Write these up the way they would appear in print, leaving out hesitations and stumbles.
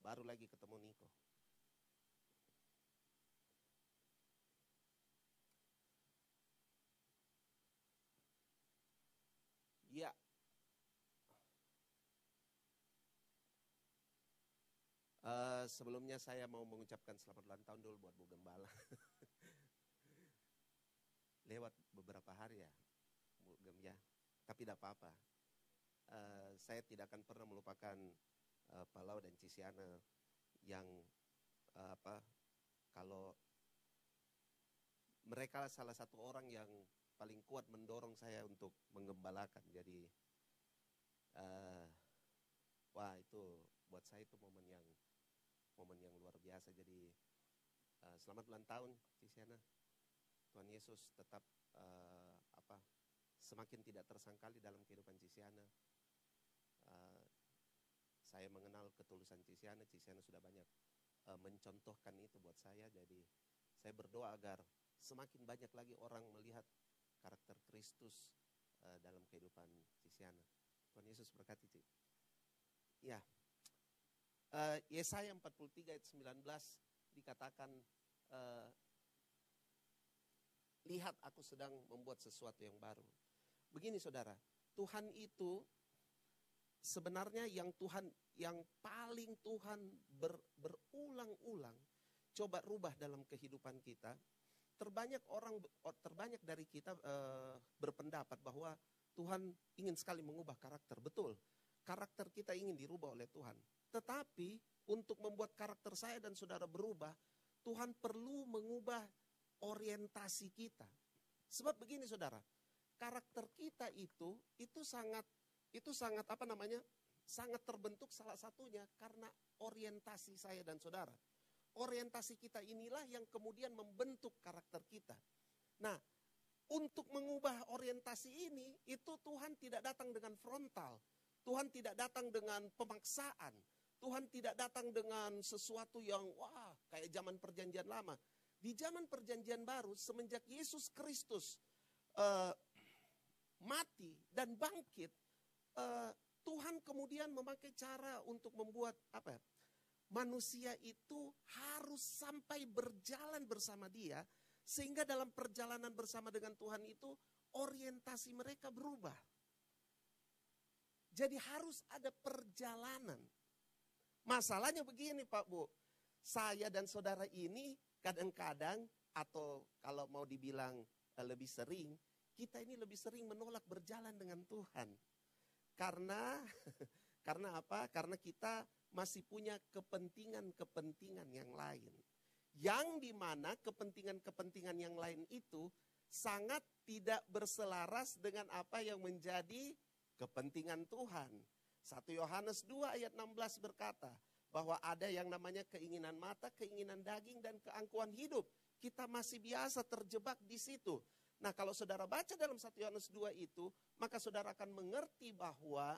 baru lagi ketemu Niko. Ya. Sebelumnya saya mau mengucapkan selamat ulang tahun dulu buat Bu Gembala. Lewat beberapa hari ya, Bu Gem ya. Tapi tidak apa-apa. Saya tidak akan pernah melupakan Pak Lau dan Cisiana yang kalau mereka salah satu orang yang paling kuat mendorong saya untuk menggembalakan. Jadi wah itu buat saya itu momen yang luar biasa. Jadi selamat ulang tahun Cisiana. Tuhan Yesus tetap semakin tidak tersangkali dalam kehidupan Cisiana. Saya mengenal ketulusan Cisiana. Cisiana sudah banyak mencontohkan itu buat saya. Jadi saya berdoa agar semakin banyak lagi orang melihat karakter Kristus dalam kehidupan Cisiana. Tuhan Yesus berkati, Ci. Ya. Yesaya 43 ayat 19 dikatakan, lihat aku sedang membuat sesuatu yang baru. Begini saudara, Tuhan itu sebenarnya yang paling Tuhan berulang-ulang coba rubah dalam kehidupan kita. Terbanyak dari kita berpendapat bahwa Tuhan ingin sekali mengubah karakter. Betul, karakter kita ingin dirubah oleh Tuhan. Tetapi untuk membuat karakter saya dan saudara berubah, Tuhan perlu mengubah orientasi kita. Sebab begini saudara, karakter kita itu sangat sangat terbentuk salah satunya karena orientasi saya dan saudara. Orientasi kita inilah yang kemudian membentuk karakter kita. Nah, untuk mengubah orientasi ini, itu Tuhan tidak datang dengan frontal. Tuhan tidak datang dengan pemaksaan. Tuhan tidak datang dengan sesuatu yang kayak zaman perjanjian lama. Di zaman perjanjian baru, semenjak Yesus Kristus mati dan bangkit, Tuhan kemudian memakai cara untuk membuat manusia itu harus sampai berjalan bersama Dia, sehingga dalam perjalanan bersama dengan Tuhan itu orientasi mereka berubah. Jadi harus ada perjalanan. Masalahnya begini Pak Bu, saya dan saudara ini kadang-kadang, atau kalau mau dibilang lebih sering, kita ini lebih sering menolak berjalan dengan Tuhan. Karena apa? Karena kita masih punya kepentingan-kepentingan yang lain. Yang dimana kepentingan-kepentingan yang lain itu sangat tidak berselaras dengan apa yang menjadi kepentingan Tuhan. 1 Yohanes 2 ayat 16 berkata bahwa ada yang namanya keinginan mata, keinginan daging, dan keangkuhan hidup. Kita masih biasa terjebak di situ. Nah, kalau saudara baca dalam 1 Yohanes 2 itu, maka saudara akan mengerti bahwa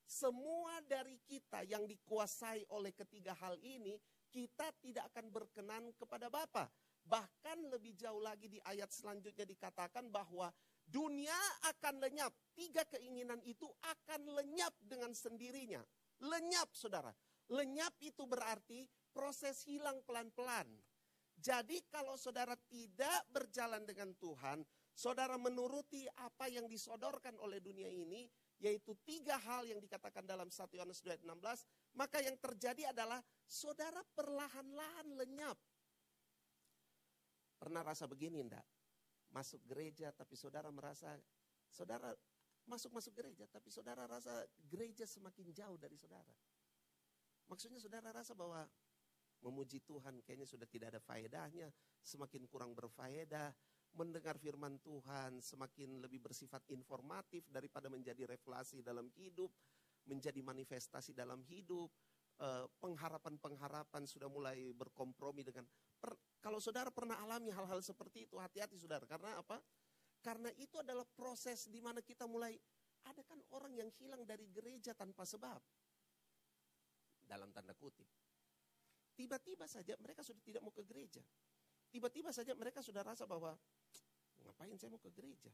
semua dari kita yang dikuasai oleh ketiga hal ini, kita tidak akan berkenan kepada Bapa. Bahkan lebih jauh lagi di ayat selanjutnya dikatakan bahwa dunia akan lenyap. 3 keinginan itu akan lenyap dengan sendirinya. Lenyap saudara. Lenyap itu berarti proses hilang pelan-pelan. Jadi kalau saudara tidak berjalan dengan Tuhan, saudara menuruti apa yang disodorkan oleh dunia ini, yaitu 3 hal yang dikatakan dalam 1 Yohanes 2 ayat 16, maka yang terjadi adalah saudara perlahan-lahan lenyap. Pernah rasa begini enggak? Masuk gereja tapi saudara merasa, saudara masuk gereja tapi saudara rasa gereja semakin jauh dari saudara. Maksudnya saudara rasa bahwa memuji Tuhan kayaknya sudah tidak ada faedahnya, semakin kurang berfaedah. Mendengar firman Tuhan semakin lebih bersifat informatif daripada menjadi revelasi dalam hidup, menjadi manifestasi dalam hidup. Pengharapan-pengharapan sudah mulai berkompromi dengan... Kalau saudara pernah alami hal-hal seperti itu, hati-hati saudara. Karena apa? Karena itu adalah proses di mana kita mulai... Ada kan orang yang hilang dari gereja tanpa sebab. Dalam tanda kutip. Tiba-tiba saja mereka sudah tidak mau ke gereja. Tiba-tiba saja mereka sudah rasa bahwa, ngapain saya mau ke gereja?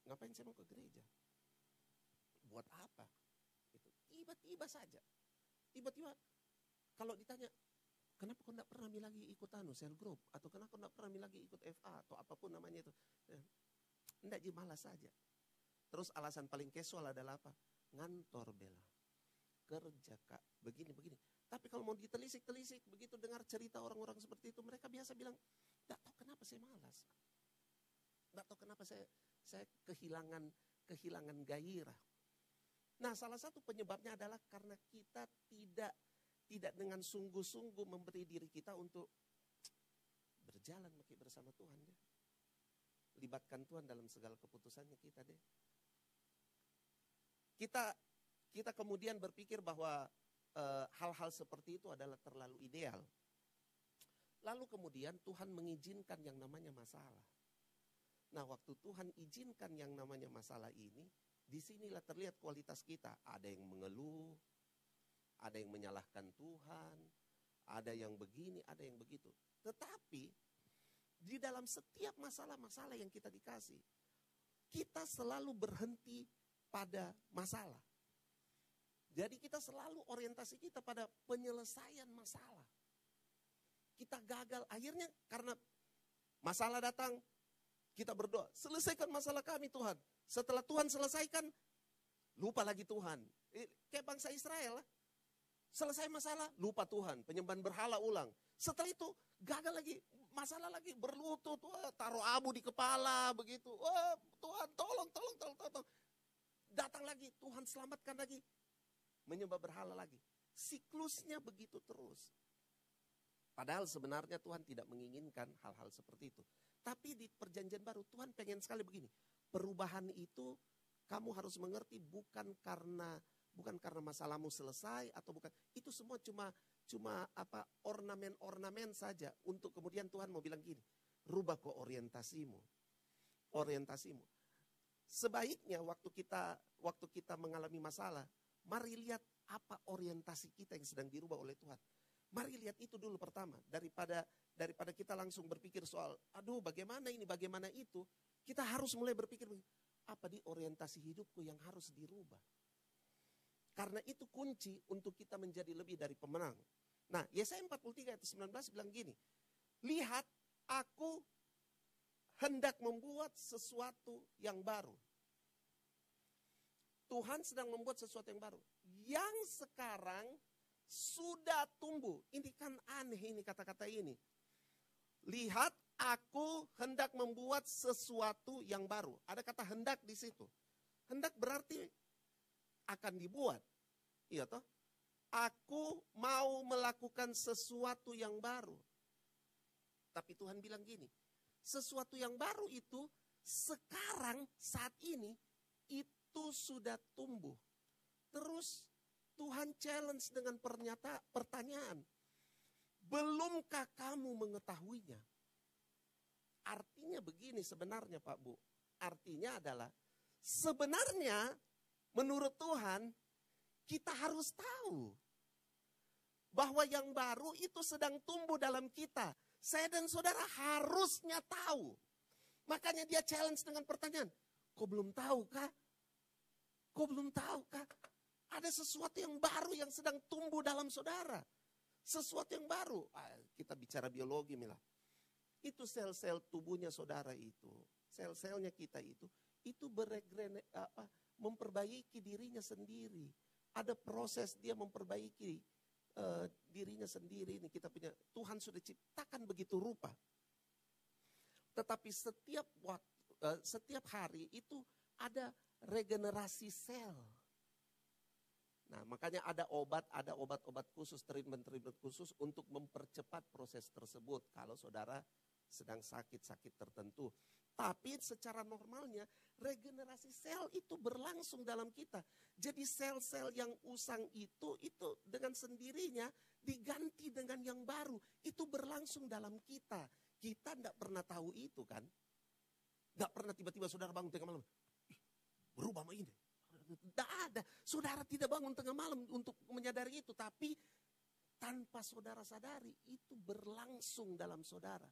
Ngapain saya mau ke gereja? Buat apa? Itu tiba-tiba saja. tiba-tiba kalau ditanya, kenapa kau tidak pernah lagi ikut cell group? Atau kenapa kau tidak pernah lagi ikut FA? Atau apapun namanya itu. Tidak, malas saja. Terus alasan paling casual adalah apa? Ngantor Bella. Kerja Kak, begini. Tapi kalau mau ditelisik-telisik, begitu dengar cerita orang-orang seperti itu, mereka biasa bilang, tidak tahu kenapa saya malas. Tidak tahu kenapa saya kehilangan gairah. Nah, salah satu penyebabnya adalah karena kita tidak dengan sungguh-sungguh memberi diri kita untuk berjalan bersama Tuhan deh. Libatkan Tuhan dalam segala keputusannya kita deh. Kita kemudian berpikir bahwa hal-hal seperti itu adalah terlalu ideal. Lalu kemudian Tuhan mengizinkan yang namanya masalah. Nah, waktu Tuhan izinkan yang namanya masalah ini, disinilah terlihat kualitas kita. Ada yang mengeluh, ada yang menyalahkan Tuhan, ada yang begini, ada yang begitu. Tetapi di dalam setiap masalah-masalah yang kita dikasih, kita selalu berhenti pada masalah. Jadi kita selalu orientasi kita pada penyelesaian masalah. Kita gagal, akhirnya karena masalah datang, kita berdoa, selesaikan masalah kami Tuhan. Setelah Tuhan selesaikan, lupa lagi Tuhan. Kayak bangsa Israel lah. Selesai masalah, lupa Tuhan. Penyembahan berhala ulang. Setelah itu, gagal lagi. Masalah lagi, berlutut. Taruh abu di kepala, begitu. Tuhan, tolong. Datang lagi, Tuhan selamatkan lagi. Menyembah berhala lagi. Siklusnya begitu terus. Padahal sebenarnya Tuhan tidak menginginkan hal-hal seperti itu. Tapi di perjanjian baru, Tuhan pengen sekali begini. Perubahan itu, kamu harus mengerti bukan karena masalahmu selesai atau bukan, itu semua cuma ornamen saja untuk kemudian Tuhan mau bilang gini, rubah kok orientasimu. Sebaiknya waktu kita mengalami masalah, mari lihat apa orientasi kita yang sedang dirubah oleh Tuhan. Mari lihat itu dulu pertama, daripada kita langsung berpikir soal bagaimana ini, bagaimana itu, kita harus mulai berpikir apa di orientasi hidupku yang harus dirubah. Karena itu kunci untuk kita menjadi lebih dari pemenang. Nah, Yesaya 43 ayat 19 bilang gini, lihat aku hendak membuat sesuatu yang baru. Tuhan sedang membuat sesuatu yang baru. Yang sekarang sudah tumbuh. Ini kan aneh ini kata-kata ini. Lihat aku hendak membuat sesuatu yang baru. Ada kata hendak di situ. Hendak berarti akan dibuat. Iya toh? Aku mau melakukan sesuatu yang baru. Tapi Tuhan bilang gini, sesuatu yang baru itu sekarang saat ini itu sudah tumbuh. Terus Tuhan challenge dengan pertanyaan, belumkah kamu mengetahuinya? Artinya begini sebenarnya Pak Bu. Artinya adalah sebenarnya menurut Tuhan kita harus tahu bahwa yang baru itu sedang tumbuh dalam kita. Saya dan saudara harusnya tahu. Makanya dia challenge dengan pertanyaan, kau belum tahu kah? Kau belum tahu kah? Ada sesuatu yang baru yang sedang tumbuh dalam saudara. Sesuatu yang baru. Kita bicara biologi Mila. Itu sel-sel tubuhnya saudara itu. Sel-selnya kita itu memperbaiki dirinya sendiri. Ada proses dia memperbaiki dirinya sendiri. Ini kita punya, Tuhan sudah ciptakan begitu rupa. Tetapi setiap hari itu ada regenerasi sel. Nah, makanya ada obat-obat khusus, treatment khusus untuk mempercepat proses tersebut kalau saudara sedang sakit-sakit tertentu. Tapi secara normalnya regenerasi sel itu berlangsung dalam kita. Jadi sel-sel yang usang itu dengan sendirinya diganti dengan yang baru. Itu berlangsung dalam kita. Kita tidak pernah tahu itu kan. Tidak pernah tiba-tiba saudara bangun tengah malam, berubah sama ini. Tidak ada. Saudara tidak bangun tengah malam untuk menyadari itu. Tapi tanpa saudara sadari itu berlangsung dalam saudara.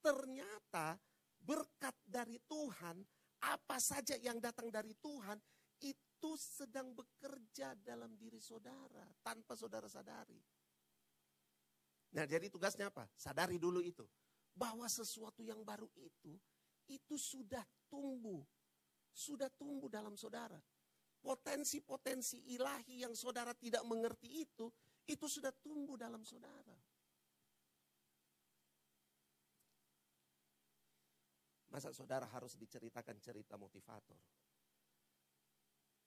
Ternyata berkat dari Tuhan, apa saja yang datang dari Tuhan, itu sedang bekerja dalam diri saudara tanpa saudara sadari. Nah, jadi tugasnya apa? Sadari dulu itu. Bahwa sesuatu yang baru itu sudah tumbuh. Sudah tumbuh dalam saudara. Potensi-potensi ilahi yang saudara tidak mengerti itu sudah tumbuh dalam saudara. Masa saudara harus diceritakan cerita motivator?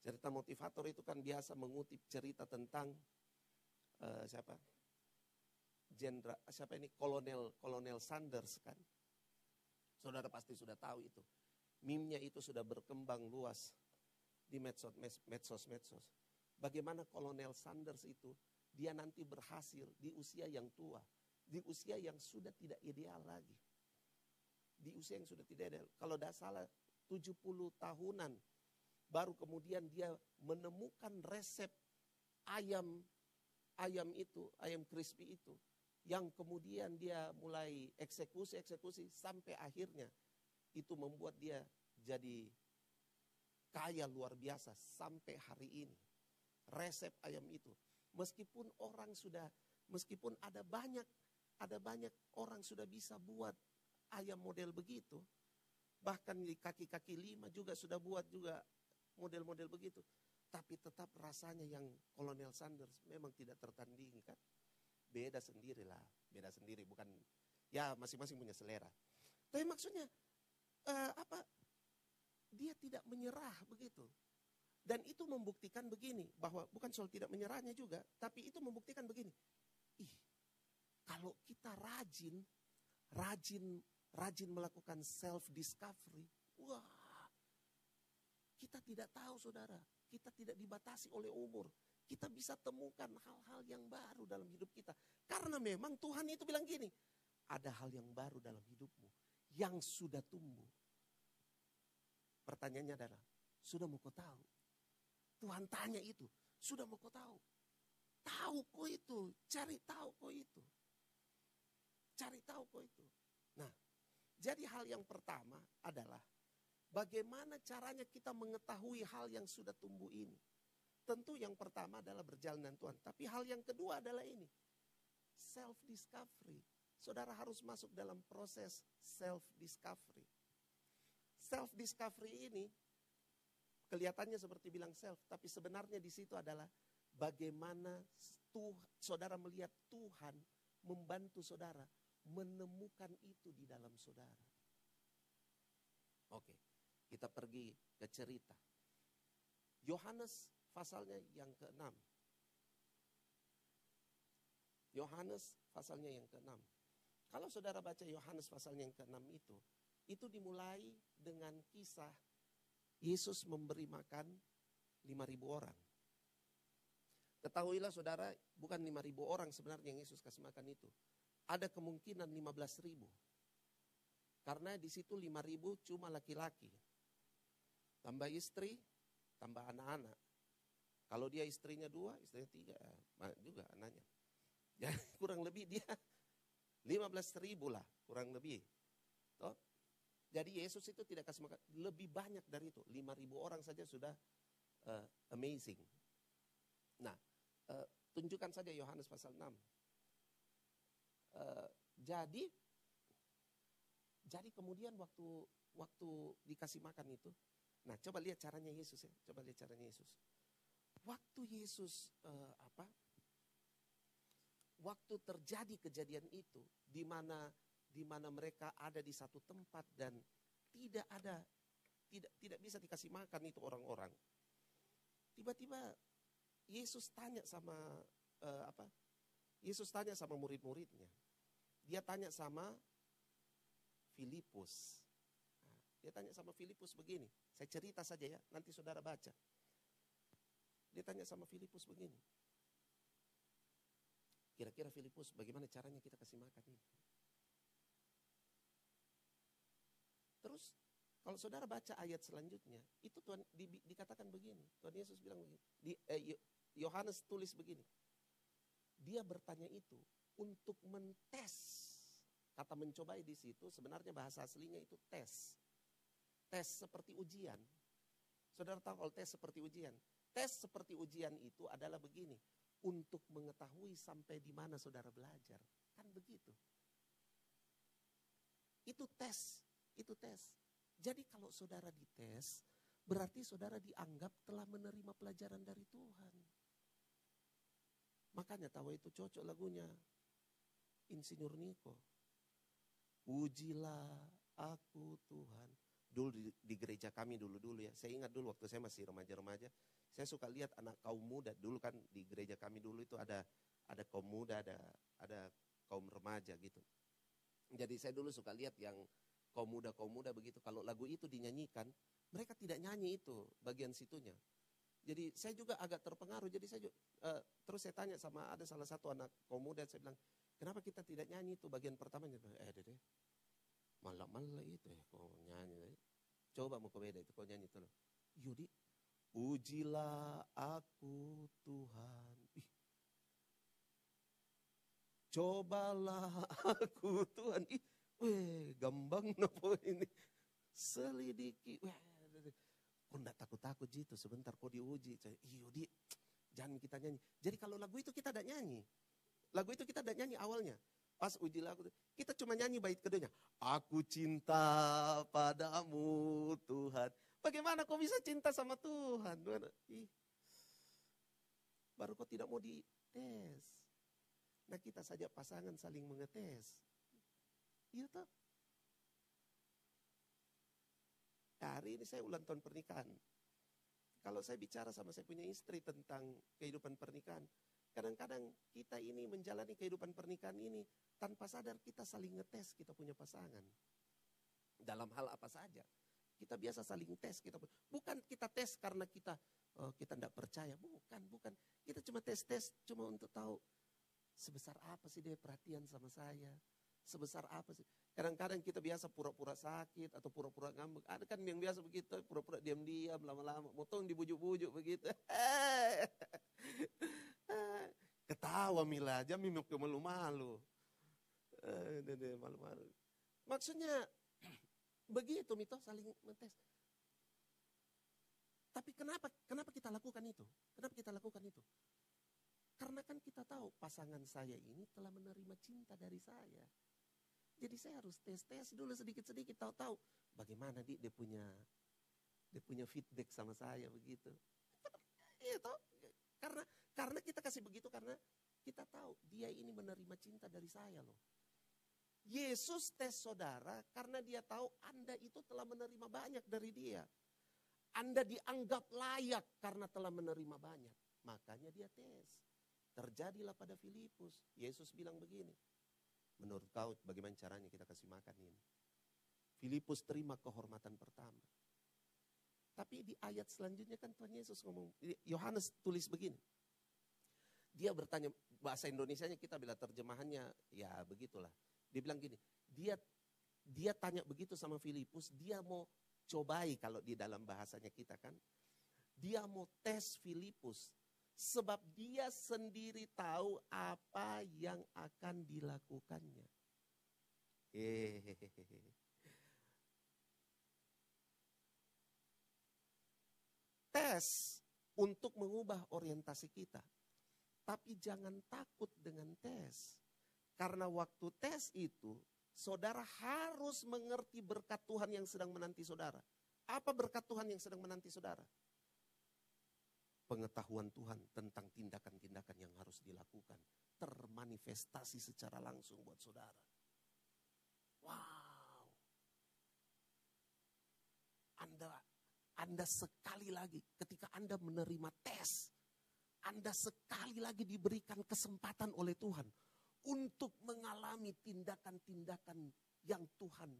Cerita motivator itu kan biasa mengutip cerita tentang Kolonel Sanders kan. Saudara pasti sudah tahu itu. Meme-nya itu sudah berkembang luas di medsos. Bagaimana Kolonel Sanders itu, dia nanti berhasil di usia yang tua. Di usia yang sudah tidak ideal lagi. Di usia yang sudah tidak ideal. Kalau tidak salah 70 tahunan. Baru kemudian dia menemukan resep ayam crispy itu. Yang kemudian dia mulai eksekusi sampai akhirnya itu membuat dia jadi kaya luar biasa sampai hari ini. Resep ayam itu. Meskipun ada banyak orang sudah bisa buat ayam model begitu. Bahkan di kaki-kaki 5 juga sudah buat juga model-model begitu. Tapi tetap rasanya yang Kolonel Sanders memang tidak tertandingkan. Beda sendiri, bukan ya masing-masing punya selera. Tapi maksudnya dia tidak menyerah begitu. Dan itu membuktikan begini, bahwa bukan soal tidak menyerahnya juga, tapi itu membuktikan begini. Kalau kita rajin melakukan self discovery, wah, kita tidak tahu saudara, kita tidak dibatasi oleh umur. Kita bisa temukan hal-hal yang baru dalam hidup kita. Karena memang Tuhan itu bilang gini, ada hal yang baru dalam hidupmu yang sudah tumbuh. Pertanyaannya adalah, sudah mau kau tahu? Tuhan tanya itu, sudah mau kau tahu? Tahu kau itu, cari tahu kau itu. Cari tahu kau itu. Nah, jadi hal yang pertama adalah, bagaimana caranya kita mengetahui hal yang sudah tumbuh ini? Tentu yang pertama adalah berjalan dengan Tuhan. Tapi hal yang kedua adalah ini. Self-discovery. Saudara harus masuk dalam proses self-discovery. Self-discovery ini kelihatannya seperti bilang self. Tapi sebenarnya di situ adalah bagaimana saudara melihat Tuhan membantu saudara menemukan itu di dalam saudara. Oke, kita pergi ke cerita. Yohanes pasalnya yang ke-6. Yohanes pasalnya yang ke-6. Kalau saudara baca Yohanes pasalnya yang ke-6 itu dimulai dengan kisah Yesus memberi makan 5.000 orang. Ketahuilah saudara, bukan 5.000 orang sebenarnya yang Yesus kasih makan itu. Ada kemungkinan 15.000. Karena di situ 5.000 cuma laki-laki. Tambah istri, tambah anak-anak. Kalau dia istrinya 2, istrinya 3, juga anaknya. Jadi kurang lebih dia 15.000 lah, kurang lebih. Toh? Jadi Yesus itu tidak kasih makan, lebih banyak dari itu. 5.000 orang saja sudah amazing. Nah, tunjukkan saja Yohanes pasal 6. Jadi kemudian waktu dikasih makan itu, nah coba lihat caranya Yesus ya, Waktu Yesus waktu terjadi kejadian itu, di mana mereka ada di satu tempat dan tidak bisa dikasih makan itu orang-orang. Tiba-tiba Yesus tanya sama murid-muridnya. Dia tanya sama Filipus. Dia tanya sama Filipus begini. Saya cerita saja ya, nanti saudara baca. Dia tanya sama Filipus begini. Kira-kira Filipus, bagaimana caranya kita kasih makan ini? Terus kalau saudara baca ayat selanjutnya, itu Tuhan dikatakan begini. Tuhan Yesus bilang begini. Yohanes tulis begini. Dia bertanya itu untuk mentes. Kata mencobai di situ sebenarnya bahasa aslinya itu tes. Tes seperti ujian. Saudara tahu kalau tes seperti ujian. Tes seperti ujian itu adalah begini. Untuk mengetahui sampai di mana saudara belajar. Kan begitu. Itu tes. Itu tes. Jadi kalau saudara dites, berarti saudara dianggap telah menerima pelajaran dari Tuhan. Makanya tahu itu cocok lagunya Insinyur Niko. Pujilah aku Tuhan. Dulu di gereja kami dulu ya. Saya ingat dulu waktu saya masih remaja-remaja. Saya suka lihat anak kaum muda. Dulu kan di gereja kami dulu itu ada kaum muda, ada kaum remaja gitu. Jadi saya dulu suka lihat yang kaum muda begitu. Kalau lagu itu dinyanyikan, mereka tidak nyanyi itu bagian situnya. Jadi saya juga agak terpengaruh. Jadi saya terus saya tanya sama ada salah satu anak kaum muda. Saya bilang, kenapa kita tidak nyanyi itu bagian pertamanya? Dede, malah itu ya kau nyanyi. Coba mau kau beda itu kau nyanyi itu. Yudi, pujilah aku Tuhan. Cobalah aku Tuhan. Gambang nopo ini. Selidiki. Kau enggak takut-takut gitu. Sebentar kau diuji. Yudi, jangan kita nyanyi. Jadi kalau lagu itu kita tidak nyanyi. Lagu itu kita tidak nyanyi awalnya. Pas uji lagu, kita cuma nyanyi bait keduanya. Aku cinta padamu Tuhan. Bagaimana kau bisa cinta sama Tuhan? Baru kau tidak mau dites. Nah kita saja pasangan saling mengetes. Iya toh? Hari ini saya ulang tahun pernikahan. Kalau saya bicara sama saya punya istri tentang kehidupan pernikahan. Kadang-kadang kita ini menjalani kehidupan pernikahan ini tanpa sadar kita saling ngetes kita punya pasangan. Dalam hal apa saja. Kita biasa saling tes. Bukan kita tes karena kita tidak percaya. Bukan. Kita cuma tes cuma untuk tahu sebesar apa sih dia perhatian sama saya. Sebesar apa sih. Kadang-kadang kita biasa pura-pura sakit atau pura-pura ngambek. Ada kan yang biasa begitu, pura-pura diam-diam lama-lama. Motong dibujuk-bujuk begitu. Ketawa Mila aja mimik malu-malu. Malu-malu. Maksudnya begitu Mito saling mentes. Tapi kenapa kita lakukan itu? Kenapa kita lakukan itu? Karena kan kita tahu pasangan saya ini telah menerima cinta dari saya. Jadi saya harus tes dulu sedikit-sedikit tahu-tahu bagaimana dia punya feedback sama saya begitu. Itu karena kita kasih begitu karena kita tahu dia ini menerima cinta dari saya loh. Yesus tes saudara karena dia tahu Anda itu telah menerima banyak dari dia. Anda dianggap layak karena telah menerima banyak. Makanya dia tes. Terjadilah pada Filipus. Yesus bilang begini. Menurut kau bagaimana caranya kita kasih makan ini? Filipus terima kehormatan pertama. Tapi di ayat selanjutnya kan Tuhan Yesus ngomong. Yohanes tulis begini. Dia bertanya, bahasa Indonesianya kita bila terjemahannya ya begitulah. Dia bilang gini, dia tanya begitu sama Filipus, dia mau cobai kalau di dalam bahasanya kita kan. Dia mau tes Filipus. Sebab dia sendiri tahu apa yang akan dilakukannya. Tes untuk mengubah orientasi kita. Tapi jangan takut dengan tes. Karena waktu tes itu, saudara harus mengerti berkat Tuhan yang sedang menanti saudara. Apa berkat Tuhan yang sedang menanti saudara? Pengetahuan Tuhan tentang tindakan-tindakan yang harus dilakukan. Termanifestasi secara langsung buat saudara. Wow. Anda sekali lagi ketika Anda menerima tes. Anda sekali lagi diberikan kesempatan oleh Tuhan. Untuk mengalami tindakan-tindakan yang Tuhan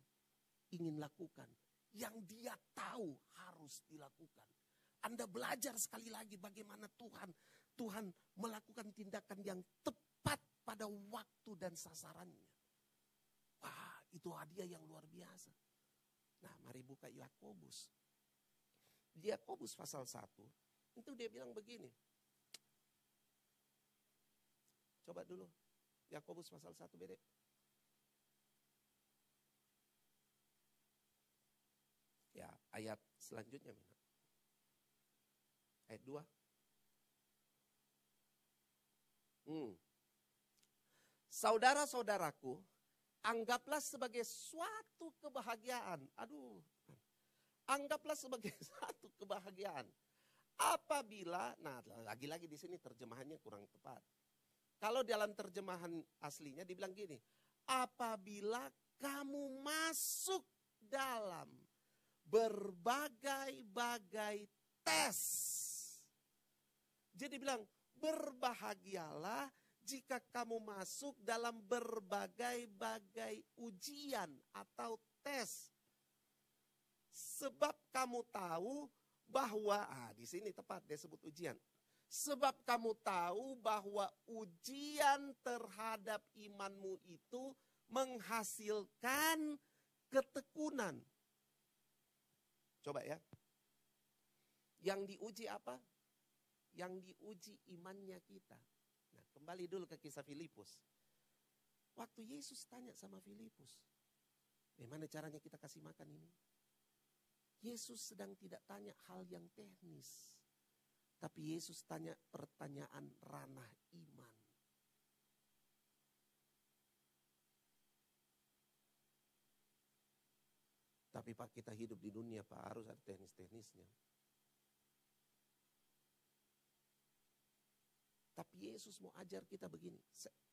ingin lakukan. Yang dia tahu harus dilakukan. Anda belajar sekali lagi bagaimana Tuhan melakukan tindakan yang tepat pada waktu dan sasarannya. Wah, itu hadiah yang luar biasa. Nah, mari buka Yakobus. Di Yakobus pasal 1, itu dia bilang begini. Coba dulu, Yakobus pasal 1 beda. Ya, ayat selanjutnya. Ayat 2. Saudara-saudaraku, anggaplah sebagai suatu kebahagiaan. Anggaplah sebagai satu kebahagiaan. Apabila, lagi-lagi di sini terjemahannya kurang tepat. Kalau dalam terjemahan aslinya dibilang gini, apabila kamu masuk dalam berbagai-bagai tes. Jadi bilang, berbahagialah jika kamu masuk dalam berbagai-bagai ujian atau tes. Sebab kamu tahu bahwa, di sini tepat dia sebut ujian. Sebab kamu tahu bahwa ujian terhadap imanmu itu menghasilkan ketekunan. Coba ya. Yang diuji apa? Yang diuji imannya kita. Nah, kembali dulu ke kisah Filipus. Waktu Yesus tanya sama Filipus, bagaimana caranya kita kasih makan ini? Yesus sedang tidak tanya hal yang teknis. Tapi Yesus tanya pertanyaan ranah iman. Tapi Pak, kita hidup di dunia Pak, harus ada teknis-teknisnya. Tapi Yesus mau ajar kita begini.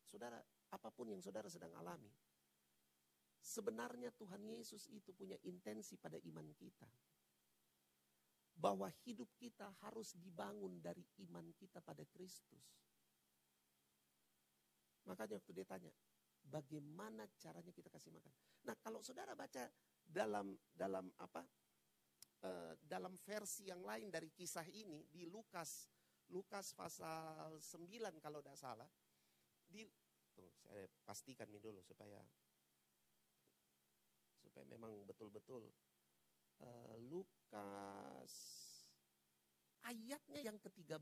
Saudara, apapun yang saudara sedang alami. Sebenarnya Tuhan Yesus itu punya intensi pada iman kita. Bahwa hidup kita harus dibangun dari iman kita pada Kristus. Makanya waktu dia tanya, bagaimana caranya kita kasih makan? Nah, kalau saudara baca dalam versi yang lain dari kisah ini di Lukas pasal 9 kalau tidak salah. Saya pastikan dulu supaya memang betul-betul Lukas ayatnya yang ke-13.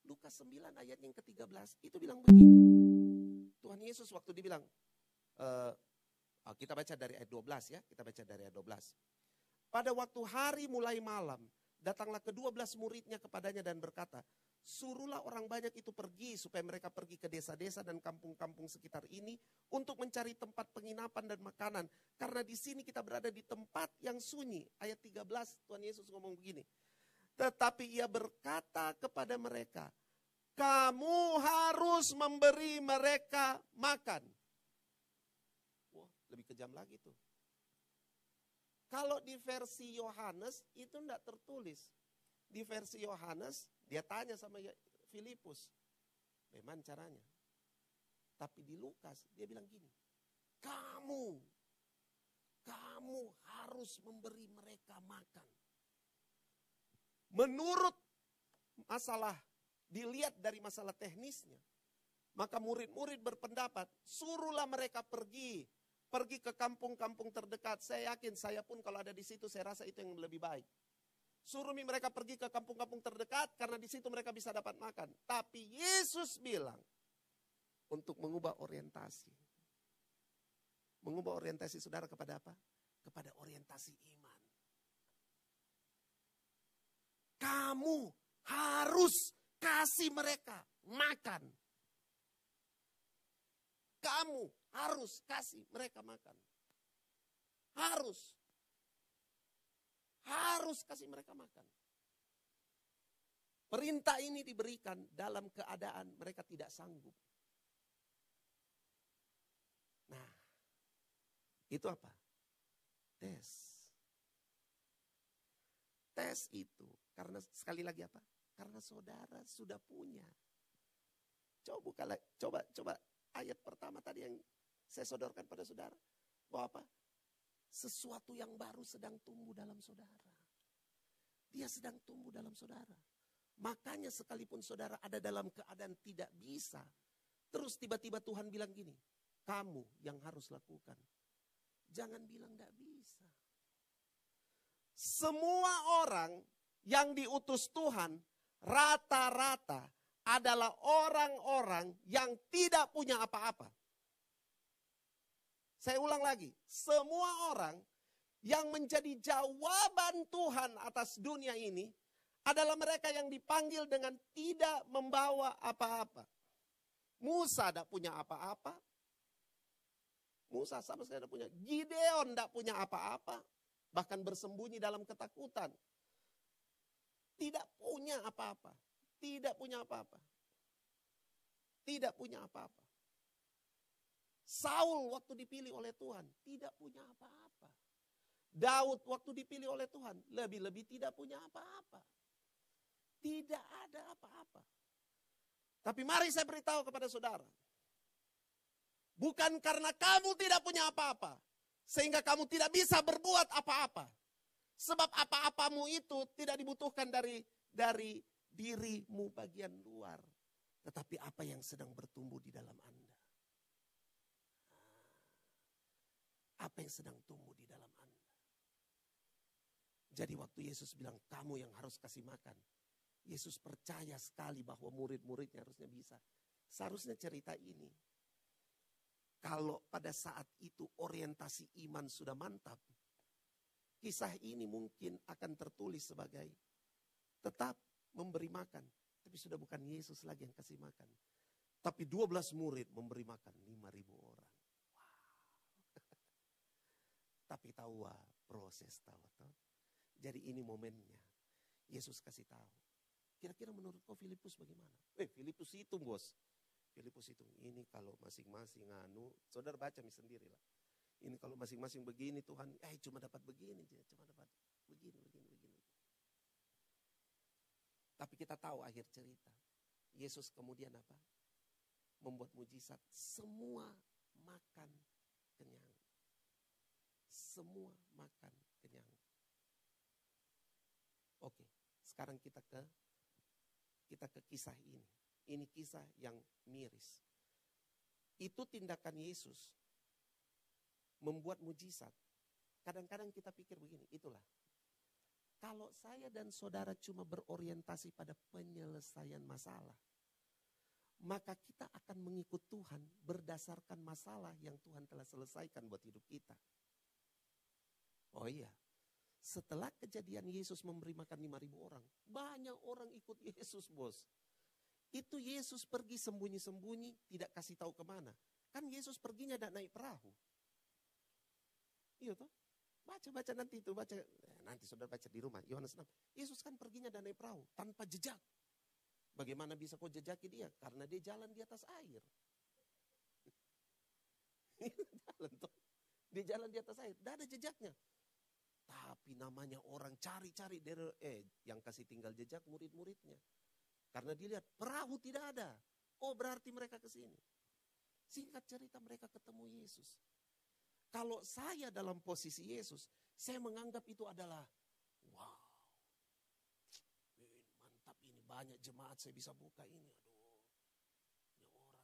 Lukas 9 ayat yang ke-13 itu bilang begini. Tuhan Yesus waktu dibilang, kita baca dari ayat 12 ya. Kita baca dari ayat 12. Pada waktu hari mulai malam, datanglah ke-12 muridnya kepadanya dan berkata, suruhlah orang banyak itu pergi supaya mereka pergi ke desa-desa dan kampung-kampung sekitar ini untuk mencari tempat penginapan dan makanan. Karena di sini kita berada di tempat yang sunyi. Ayat 13 Tuhan Yesus ngomong begini. Tetapi ia berkata kepada mereka, kamu harus memberi mereka makan. Wah, lebih kejam lagi tuh. Kalau di versi Yohanes itu tidak tertulis. Di versi Yohanes, dia tanya sama Filipus, bagaimana caranya? Tapi di Lukas, dia bilang gini, kamu harus memberi mereka makan. Menurut masalah, dilihat dari masalah teknisnya, maka murid-murid berpendapat, suruhlah mereka pergi ke kampung-kampung terdekat. Saya yakin, saya pun kalau ada di situ, saya rasa itu yang lebih baik. Suruh mereka pergi ke kampung-kampung terdekat karena di situ mereka bisa dapat makan. Tapi Yesus bilang untuk mengubah orientasi. Mengubah orientasi saudara kepada apa? Kepada orientasi iman. Kamu harus kasih mereka makan. Kamu harus kasih mereka makan. Harus kasih mereka makan. Perintah ini diberikan dalam keadaan mereka tidak sanggup. Nah, itu apa? Tes. Tes itu karena sekali lagi apa? Karena saudara sudah punya. Coba ayat pertama tadi yang saya sodorkan pada saudara. Bahwa apa? Sesuatu yang baru sedang tumbuh dalam saudara. Dia sedang tumbuh dalam saudara. Makanya sekalipun saudara ada dalam keadaan tidak bisa. Terus tiba-tiba Tuhan bilang gini. Kamu yang harus lakukan. Jangan bilang tidak bisa. Semua orang yang diutus Tuhan rata-rata adalah orang-orang yang tidak punya apa-apa. Saya ulang lagi. Semua orang yang menjadi jawaban Tuhan atas dunia ini adalah mereka yang dipanggil dengan tidak membawa apa-apa. Musa tidak punya apa-apa. Musa sama sekali tidak punya. Gideon tidak punya apa-apa. Bahkan bersembunyi dalam ketakutan. Tidak punya apa-apa. Tidak punya apa-apa. Tidak punya apa-apa. Saul waktu dipilih oleh Tuhan tidak punya apa-apa. Daud waktu dipilih oleh Tuhan lebih-lebih tidak punya apa-apa. Tidak ada apa-apa. Tapi mari saya beritahu kepada saudara. Bukan karena kamu tidak punya apa-apa, sehingga kamu tidak bisa berbuat apa-apa. Sebab apa-apamu itu tidak dibutuhkan dari dirimu bagian luar. Tetapi apa yang sedang bertumbuh di dalam Anda. Apa yang sedang tumbuh di dalam Anda. Jadi waktu Yesus bilang kamu yang harus kasih makan. Yesus percaya sekali bahwa murid-muridnya harusnya bisa. Seharusnya cerita ini. Kalau pada saat itu orientasi iman sudah mantap. Kisah ini mungkin akan tertulis sebagai tetap memberi makan. Tapi sudah bukan Yesus lagi yang kasih makan. Tapi 12 murid memberi makan 5.000 orang. Wow. Tapi tahu proses tahu. Jadi ini momennya. Yesus kasih tahu. Kira-kira menurut kau Filipus bagaimana? Filipus hitung bos. Filipus hitung. Ini kalau masing-masing saudara baca sendiri lah. Ini kalau masing-masing begini Tuhan, cuma dapat begini aja. Cuma dapat begini. Tapi kita tahu akhir cerita. Yesus kemudian apa? Membuat mujizat. Semua makan kenyang. Semua makan kenyang. Oke, sekarang kita ke kisah ini. Ini kisah yang miris. Itu tindakan Yesus membuat mujizat. Kadang-kadang kita pikir begini, itulah. Kalau saya dan saudara cuma berorientasi pada penyelesaian masalah, maka kita akan mengikut Tuhan berdasarkan masalah yang Tuhan telah selesaikan buat hidup kita. Oh iya, setelah kejadian Yesus memberi makan 5.000 orang, banyak orang ikut Yesus bos. Itu Yesus pergi sembunyi-sembunyi, tidak kasih tahu kemana. Kan Yesus perginya tidak naik perahu. Iya toh? Baca nanti itu, nanti saudara baca di rumah, Yohanes 6. Yesus kan perginya dan naik perahu, tanpa jejak. Bagaimana bisa kau jejaki dia? Karena dia jalan di atas air. Dia jalan di atas air, tidak ada jejaknya. Tapi namanya orang cari-cari, yang kasih tinggal jejak murid-muridnya. Karena dilihat perahu tidak ada. Oh berarti mereka ke sini. Singkat cerita mereka ketemu Yesus. Kalau saya dalam posisi Yesus, saya menganggap itu adalah wow. Mantap ini banyak jemaat saya bisa buka ini. Aduh,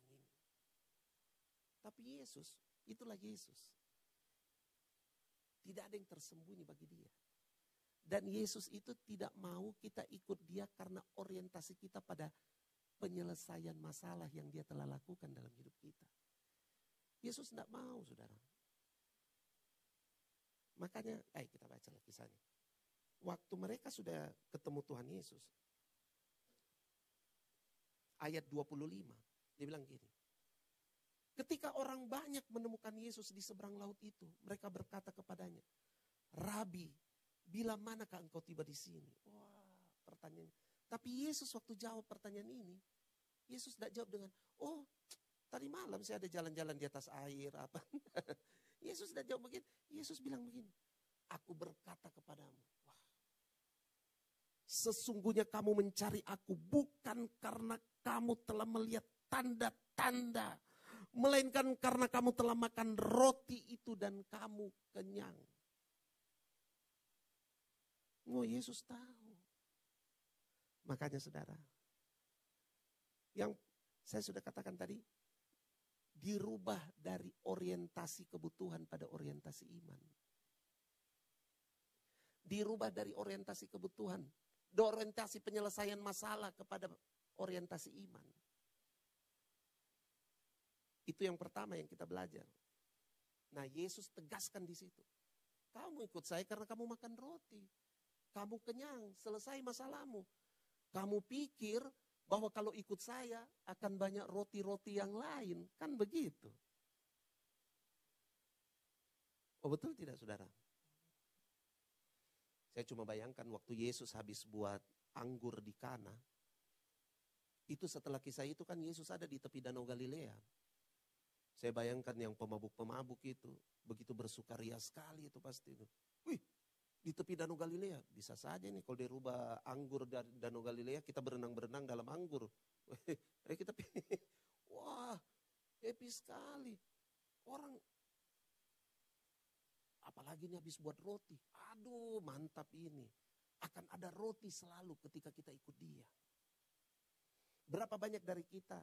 ini orang ini. Tapi Yesus, itulah Yesus. Tidak ada yang tersembunyi bagi dia. Dan Yesus itu tidak mau kita ikut dia karena orientasi kita pada penyelesaian masalah yang dia telah lakukan dalam hidup kita. Yesus tidak mau, saudara. Makanya, kita baca lagi kisahnya. Waktu mereka sudah ketemu Tuhan Yesus. Ayat 25, dia bilang gini. Ketika orang banyak menemukan Yesus di seberang laut itu, mereka berkata kepadanya, Rabi, bila manakah engkau tiba di sini? Wah, pertanyaannya. Tapi Yesus waktu jawab pertanyaan ini, Yesus tidak jawab dengan, tadi malam saya ada jalan-jalan di atas air. Apa? Yesus tidak jawab begini. Yesus bilang begini, aku berkata kepadamu, sesungguhnya kamu mencari aku bukan karena kamu telah melihat tanda-tanda, melainkan karena kamu telah makan roti itu dan kamu kenyang. Yesus tahu. Makanya saudara, yang saya sudah katakan tadi, dirubah dari orientasi kebutuhan pada orientasi iman. Dirubah dari orientasi kebutuhan, orientasi penyelesaian masalah kepada orientasi iman. Itu yang pertama yang kita belajar. Nah, Yesus tegaskan di situ. Kamu ikut saya karena kamu makan roti. kamu kenyang, selesai masalahmu. Kamu pikir bahwa kalau ikut saya akan banyak roti-roti yang lain, kan begitu. Oh betul tidak saudara? Saya cuma bayangkan waktu Yesus habis buat anggur di Kana. Itu setelah kisah itu kan Yesus ada di tepi Danau Galilea. Saya bayangkan yang pemabuk-pemabuk itu, begitu bersukaria sekali itu pasti itu. Wih, di tepi Danau Galilea, bisa saja nih kalau dirubah anggur dari Danau Galilea, kita berenang-berenang dalam anggur. Kita wah, happy sekali. Orang, apalagi ini habis buat roti. Aduh, mantap ini. Akan ada roti selalu ketika kita ikut dia. Berapa banyak dari kita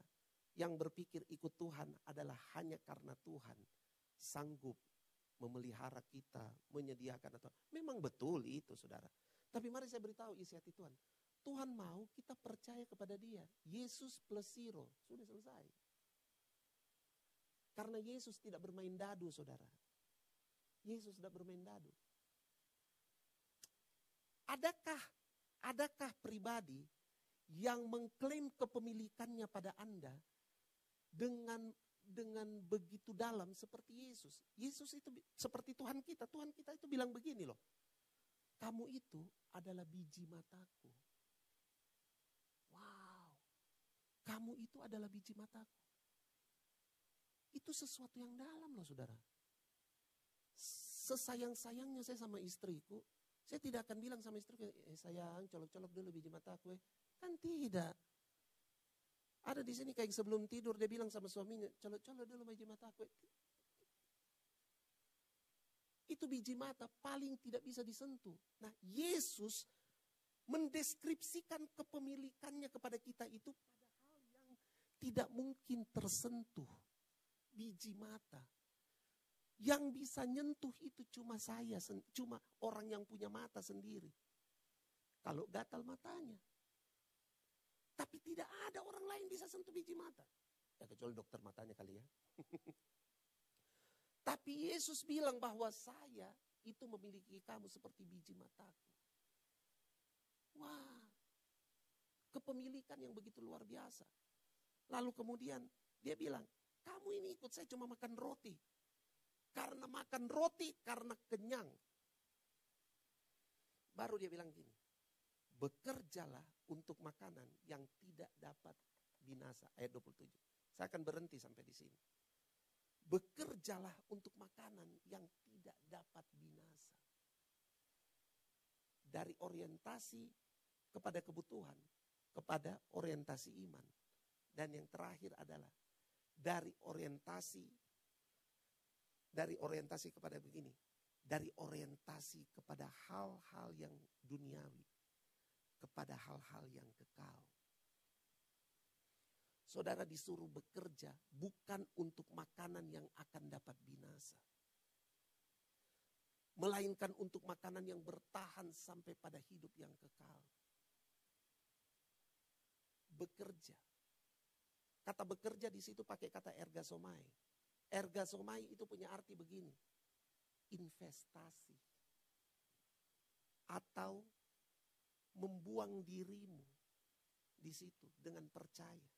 yang berpikir ikut Tuhan adalah hanya karena Tuhan sanggup memelihara kita, menyediakan atau memang betul itu saudara. Tapi mari saya beritahu isi hati Tuhan. Tuhan mau kita percaya kepada dia. Yesus plus zero, sudah selesai. Karena Yesus tidak bermain dadu saudara. Yesus tidak bermain dadu. Adakah pribadi yang mengklaim kepemilikannya pada Anda dengan begitu dalam seperti Yesus. Yesus itu seperti Tuhan kita. Tuhan kita itu bilang begini loh. Kamu itu adalah biji mataku. Wow. Kamu itu adalah biji mataku. Itu sesuatu yang dalam loh saudara. Sesayang-sayangnya saya sama istriku, saya tidak akan bilang sama istriku, sayang colok-colok dulu biji mataku. Kan tidak. Ada di sini kayak sebelum tidur dia bilang sama suaminya, colok-colok dulu biji mataku. Itu biji mata paling tidak bisa disentuh. Nah, Yesus mendeskripsikan kepemilikannya kepada kita itu pada hal yang tidak mungkin tersentuh. Biji mata. Yang bisa nyentuh itu cuma saya, cuma orang yang punya mata sendiri. Kalau gatal matanya. Tapi tidak ada orang lain bisa sentuh biji mata. Ya kecuali dokter matanya kali ya. Tapi Yesus bilang bahwa saya itu memiliki kamu seperti biji mataku. Wah, kepemilikan yang begitu luar biasa. Lalu kemudian dia bilang, kamu ini ikut saya cuma makan roti. Karena makan roti, karena kenyang. Baru dia bilang gini, bekerjalah untuk makanan yang tidak dapat binasa. Ayat 27. Saya akan berhenti sampai di sini. Bekerjalah untuk makanan yang tidak dapat binasa. Dari orientasi kepada kebutuhan, kepada orientasi iman. Dan yang terakhir adalah dari orientasi kepada begini. Dari orientasi kepada hal-hal yang duniawi. Kepada hal-hal yang kekal. Saudara disuruh bekerja bukan untuk makanan yang akan dapat binasa. Melainkan untuk makanan yang bertahan sampai pada hidup yang kekal. Bekerja. Kata bekerja di situ pakai kata ergasomai. Ergasomai itu punya arti begini. Investasi. Atau membuang dirimu di situ dengan percaya.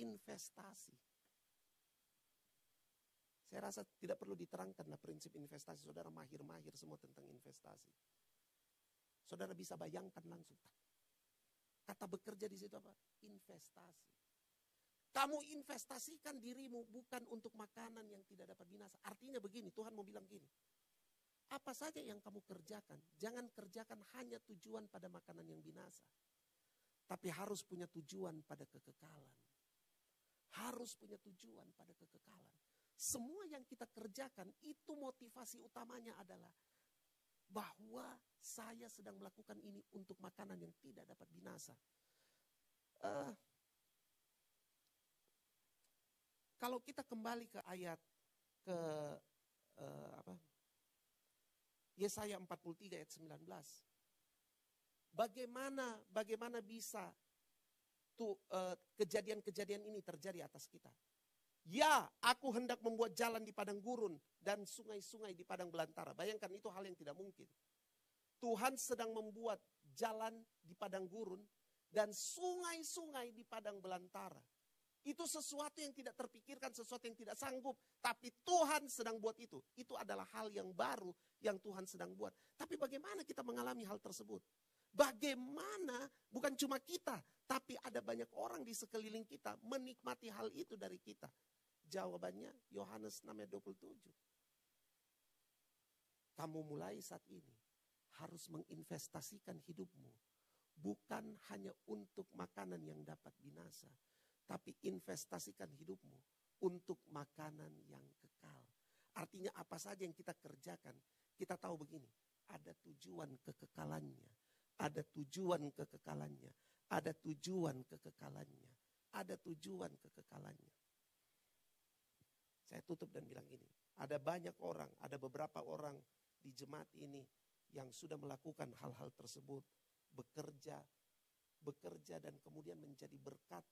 Investasi. Saya rasa tidak perlu diterangkanlah prinsip investasi. Saudara mahir-mahir semua tentang investasi. Saudara bisa bayangkan langsung. Kata bekerja di situ apa? Investasi. Kamu investasikan dirimu bukan untuk makanan yang tidak dapat binasa. Artinya begini, Tuhan mau bilang gini. Apa saja yang kamu kerjakan, jangan kerjakan hanya tujuan pada makanan yang binasa. Tapi harus punya tujuan pada kekekalan. Harus punya tujuan pada kekekalan. Semua yang kita kerjakan itu motivasi utamanya adalah bahwa saya sedang melakukan ini untuk makanan yang tidak dapat binasa. Kalau kita kembali ke ayat ke Yesaya 43 ayat 19. Bagaimana bisa kejadian-kejadian ini terjadi atas kita? Ya, aku hendak membuat jalan di padang gurun dan sungai-sungai di padang belantara. Bayangkan itu hal yang tidak mungkin. Tuhan sedang membuat jalan di padang gurun dan sungai-sungai di padang belantara. Itu sesuatu yang tidak terpikirkan, sesuatu yang tidak sanggup. Tapi Tuhan sedang buat itu. Itu adalah hal yang baru yang Tuhan sedang buat. Tapi bagaimana kita mengalami hal tersebut? Bagaimana bukan cuma kita, tapi ada banyak orang di sekeliling kita menikmati hal itu dari kita. Jawabannya Yohanes 6 ayat 27. Kamu mulai saat ini harus menginvestasikan hidupmu. Bukan hanya untuk makanan yang dapat binasa. Tapi investasikan hidupmu untuk makanan yang kekal. Artinya apa saja yang kita kerjakan, kita tahu begini. Ada tujuan kekekalannya. Ada tujuan kekekalannya. Ada tujuan kekekalannya. Ada tujuan kekekalannya. Saya tutup dan bilang ini. Ada banyak orang, ada beberapa orang di jemaat ini yang sudah melakukan hal-hal tersebut. Bekerja dan kemudian menjadi berkat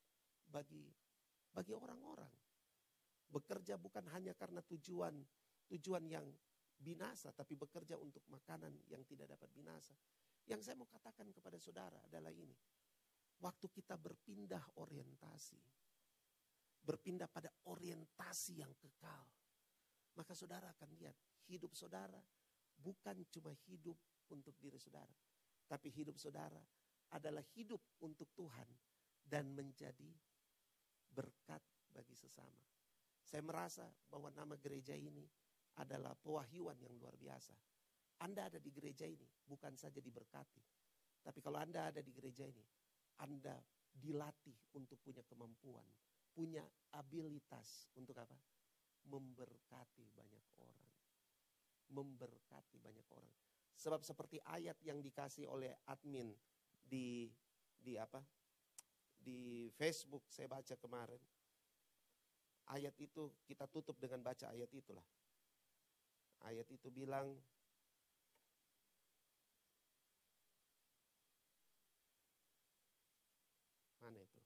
bagi orang-orang. Bekerja bukan hanya karena tujuan yang binasa, tapi bekerja untuk makanan yang tidak dapat binasa. Yang saya mau katakan kepada saudara adalah ini. Waktu kita berpindah orientasi, berpindah pada orientasi yang kekal, maka saudara akan lihat hidup saudara bukan cuma hidup untuk diri saudara, tapi hidup saudara adalah hidup untuk Tuhan dan menjadi berkat bagi sesama. Saya merasa bahwa nama gereja ini adalah pewahyuan yang luar biasa. Anda ada di gereja ini bukan saja diberkati, tapi kalau Anda ada di gereja ini, Anda dilatih untuk punya kemampuan, punya abilitas untuk apa? Memberkati banyak orang. Memberkati banyak orang. Sebab seperti ayat yang dikasih oleh admin di Facebook saya baca kemarin. Ayat itu kita tutup dengan baca ayat itulah. Ayat itu bilang, mana itu?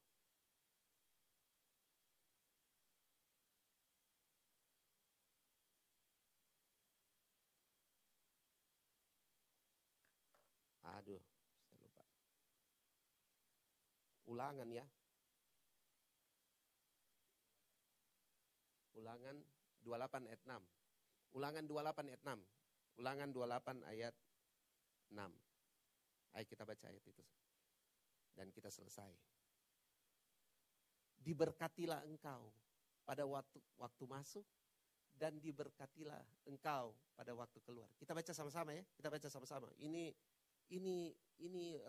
Aduh, saya lupa. Ulangan ya. Ulangan 28 ayat 6. Ulangan 28 ayat 6. Ulangan 28 ayat 6. Ayo kita baca ayat itu. Dan kita selesai. Diberkatilah engkau pada waktu masuk dan diberkatilah engkau pada waktu keluar. Kita baca sama-sama ya. Kita baca sama-sama. Ini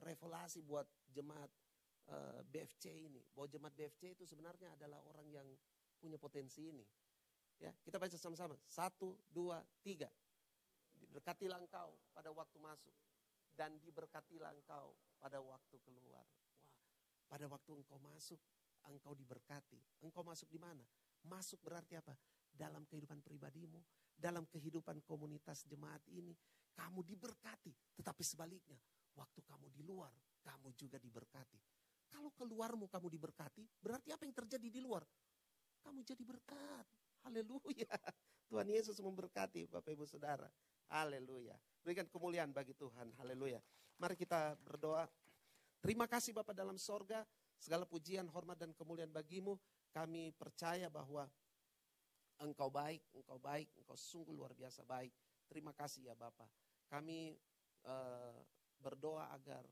revelasi buat jemaat BFC ini. Bahwa jemaat BFC itu sebenarnya adalah orang yang punya potensi ini. Ya, kita baca sama-sama. 1, 2, 3. Diberkatilah engkau pada waktu masuk dan diberkatilah engkau pada waktu keluar. Wah, pada waktu engkau masuk, engkau diberkati. Engkau masuk di mana? Masuk berarti apa? Dalam kehidupan pribadimu, dalam kehidupan komunitas jemaat ini, kamu diberkati. Tetapi sebaliknya, waktu kamu di luar, kamu juga diberkati. Kalau keluarmu kamu diberkati, berarti apa yang terjadi di luar? Kamu jadi berkat. Haleluya. Tuhan Yesus memberkati Bapak Ibu Saudara. Haleluya. Berikan kemuliaan bagi Tuhan. Haleluya. Mari kita berdoa. Terima kasih Bapa dalam sorga. Segala pujian, hormat dan kemuliaan bagimu. Kami percaya bahwa Engkau baik, Engkau sungguh luar biasa baik. Terima kasih ya Bapa. Kami berdoa agar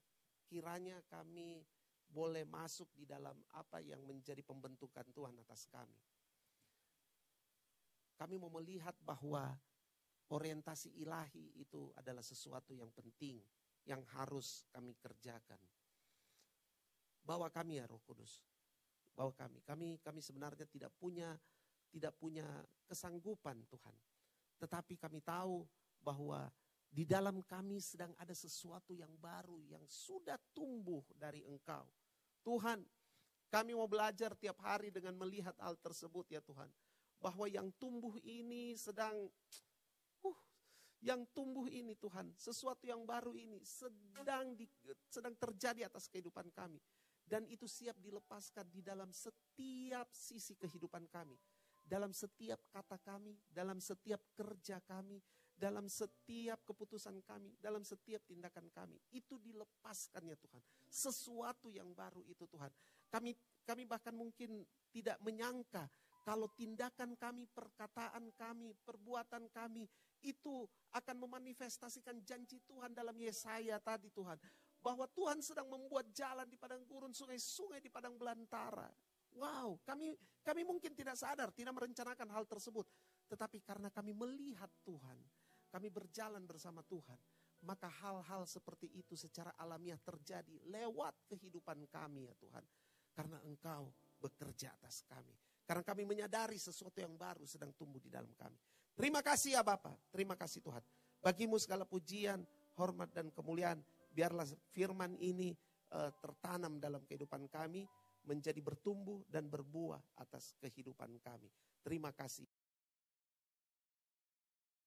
kiranya kami boleh masuk di dalam apa yang menjadi pembentukan Tuhan atas kami. Kami mau melihat bahwa orientasi ilahi itu adalah sesuatu yang penting, yang harus kami kerjakan. Bawa kami ya Roh Kudus, bawa kami sebenarnya tidak punya kesanggupan Tuhan. Tetapi kami tahu bahwa di dalam kami sedang ada sesuatu yang baru yang sudah tumbuh dari Engkau. Tuhan, kami mau belajar tiap hari dengan melihat hal tersebut ya Tuhan. Bahwa yang tumbuh ini yang tumbuh ini Tuhan, sesuatu yang baru ini sedang terjadi atas kehidupan kami. Dan itu siap dilepaskan di dalam setiap sisi kehidupan kami. Dalam setiap kata kami, dalam setiap kerja kami, dalam setiap keputusan kami, dalam setiap tindakan kami. Itu dilepaskan ya Tuhan. Sesuatu yang baru itu Tuhan. Kami bahkan mungkin tidak menyangka kalau tindakan kami, perkataan kami, perbuatan kami itu akan memanifestasikan janji Tuhan dalam Yesaya tadi Tuhan. Bahwa Tuhan sedang membuat jalan di padang gurun, sungai-sungai di padang belantara. Wow, kami mungkin tidak sadar, tidak merencanakan hal tersebut. Tetapi karena kami melihat Tuhan, kami berjalan bersama Tuhan, maka hal-hal seperti itu secara alamiah terjadi lewat kehidupan kami ya Tuhan. Karena Engkau bekerja atas kami. Karena kami menyadari sesuatu yang baru sedang tumbuh di dalam kami. Terima kasih ya Bapa, terima kasih Tuhan. Bagimu segala pujian, hormat dan kemuliaan. Biarlah firman ini tertanam dalam kehidupan kami, menjadi bertumbuh dan berbuah atas kehidupan kami. Terima kasih.